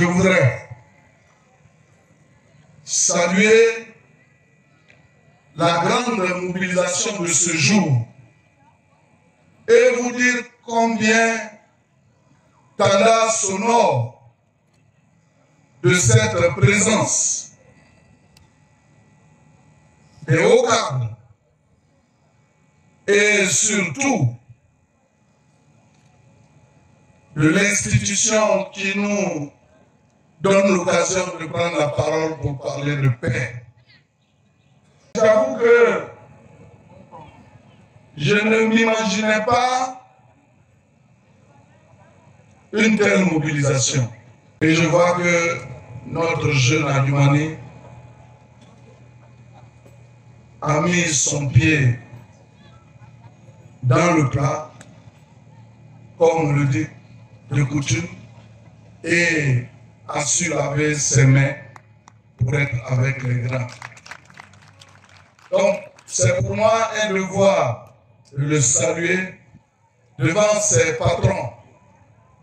je voudrais saluer la grande mobilisation de ce jour et vous dire combien Tanda s'honore de cette présence des hauts cadres et surtout de l'institution qui nous donne l'occasion de prendre la parole pour parler de paix. J'avoue que je ne m'imaginais pas une telle mobilisation. Et je vois que notre jeune Adjumani a mis son pied dans le plat, comme on le dit de coutume, et a su laver ses mains pour être avec les grands. Donc, c'est pour moi un devoir de le saluer devant ses patrons,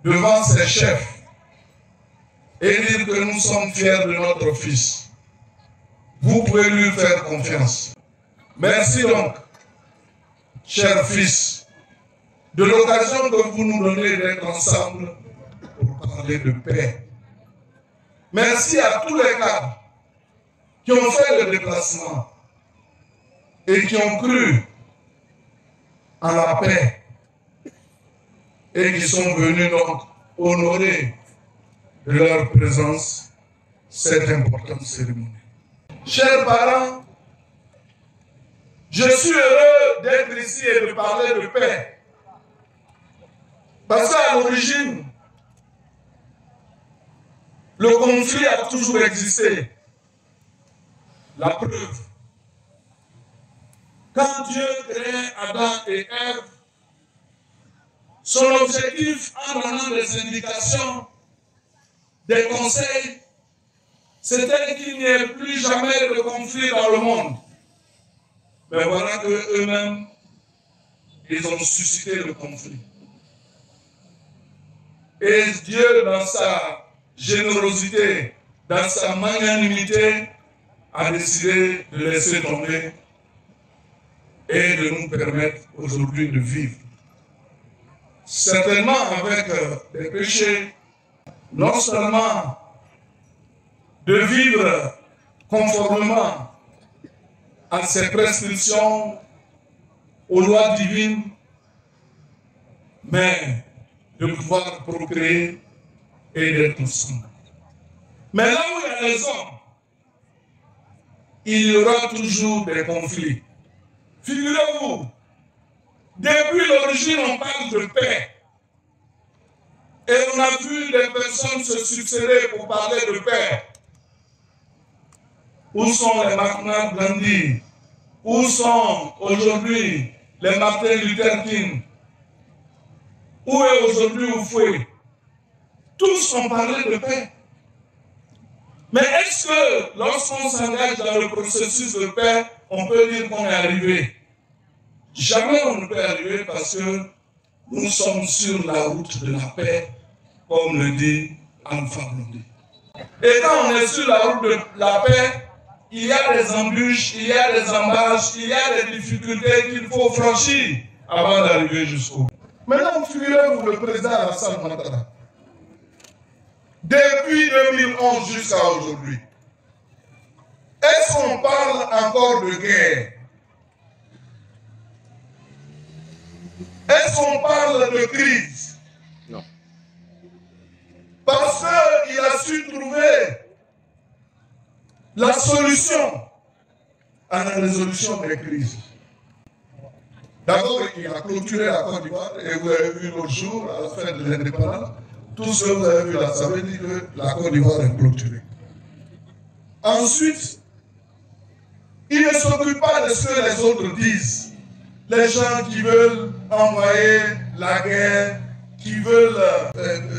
devant ses chefs, et dire que nous sommes fiers de notre fils. Vous pouvez lui faire confiance. Merci donc, cher fils, de l'occasion que vous nous donnez d'être ensemble pour parler de paix. Merci à tous les cadres qui ont fait le déplacement et qui ont cru en la paix et qui sont venus donc honorer de leur présence cette importante cérémonie. Chers parents, je suis heureux d'être ici et de parler de paix. Parce qu'à l'origine, le conflit a toujours existé. La preuve, quand Dieu créait Adam et Ève, son objectif en donnant des indications, des conseils, c'était qu'il n'y ait plus jamais de conflit dans le monde. Mais voilà qu'eux-mêmes, ils ont suscité le conflit. Et Dieu, dans sa générosité, dans sa magnanimité, a décidé de laisser tomber et de nous permettre aujourd'hui de vivre. Certainement avec des péchés, non seulement de vivre conformément à ses prescriptions, aux lois divines, mais de pouvoir procréer et d'être ensemble. Mais là où il y a les hommes, il y aura toujours des conflits. Figurez-vous, depuis l'origine, on parle de paix. Et on a vu des personnes se succéder pour parler de paix. Où sont les Mahatma Gandhi? Où sont aujourd'hui les Martin Luther King? Où est aujourd'hui Houphouët? Tous ont parlé de paix. Mais est-ce que lorsqu'on s'engage dans le processus de paix, on peut dire qu'on est arrivé? Jamais on ne peut arriver parce que nous sommes sur la route de la paix, comme le dit Alpha Blondy. Et quand on est sur la route de la paix, il y a des embûches, il y a des embâches, il y a des difficultés qu'il faut franchir avant d'arriver jusqu'au bout. Maintenant, figurez-vous le président Alassane Ouattara. Depuis 2011 jusqu'à aujourd'hui, est-ce qu'on parle encore de guerre? Est-ce qu'on parle de crise? Non. Parce qu'il a su trouver la solution à la résolution des crises. D'abord, il a clôturé la Côte d'Ivoire et vous avez vu l'autre jour, à la fin de l'indépendance, tout ce que vous avez vu là, ça veut dire que la Côte d'Ivoire est clôturée. Ensuite, il ne s'occupe pas de ce que les autres disent. Les gens qui veulent envoyer la guerre, qui veulent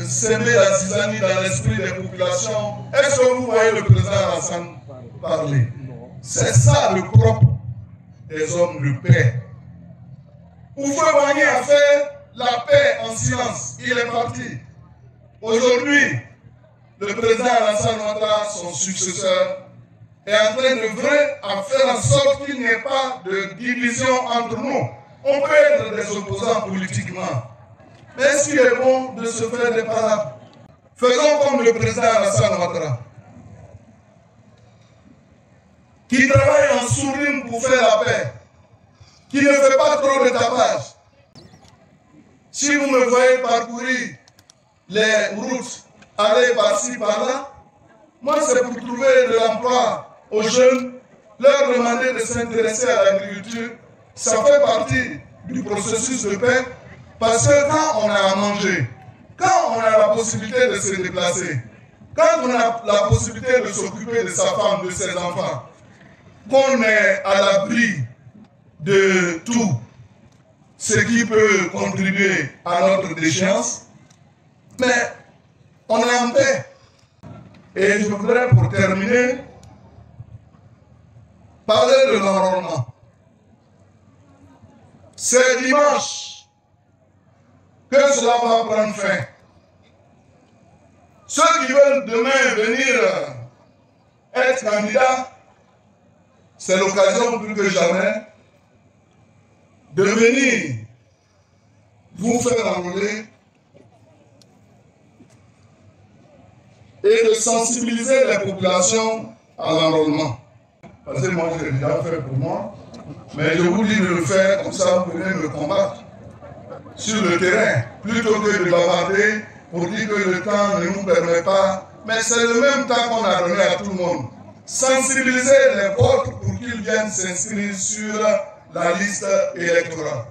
s'aimer la zizanie dans l'esprit des populations. Est-ce que vous voyez le président Alassane parler? C'est ça le propre des hommes de paix. Houphouët-Boigny a fait la paix en silence. Il est parti. Aujourd'hui, le président Alassane Ouattara, son successeur, est en train de faire en sorte qu'il n'y ait pas de division entre nous. On peut être des opposants politiquement, mais est-ce qu'il est bon de se faire des parades? Faisons comme le président Alassane Ouattara, qui travaille en sourdine pour faire la paix, qui ne fait pas trop de tapage. Si vous me voyez parcourir les routes, aller par-ci, par-là, moi c'est pour trouver de l'emploi aux jeunes, leur demander de s'intéresser à l'agriculture. Ça fait partie du processus de paix, parce que quand on a à manger, quand on a la possibilité de se déplacer, quand on a la possibilité de s'occuper de sa femme, de ses enfants, qu'on est à l'abri de tout ce qui peut contribuer à notre déchéance, mais on est en paix. Et je voudrais, pour terminer, parler de l'enrôlement. C'est dimanche que cela va prendre fin. Ceux qui veulent demain venir être candidats, c'est l'occasion plus que jamais de venir vous faire enrôler et de sensibiliser les populations à l'enrôlement. Parce que moi, je l'ai déjà fait pour moi, mais je vous dis de le faire, comme ça vous venez me combattre sur le terrain, plutôt que de bavarder pour dire que le temps ne nous permet pas. Mais c'est le même temps qu'on a donné à tout le monde. Sensibiliser les vôtres pour qu'ils viennent s'inscrire sur la liste électorale.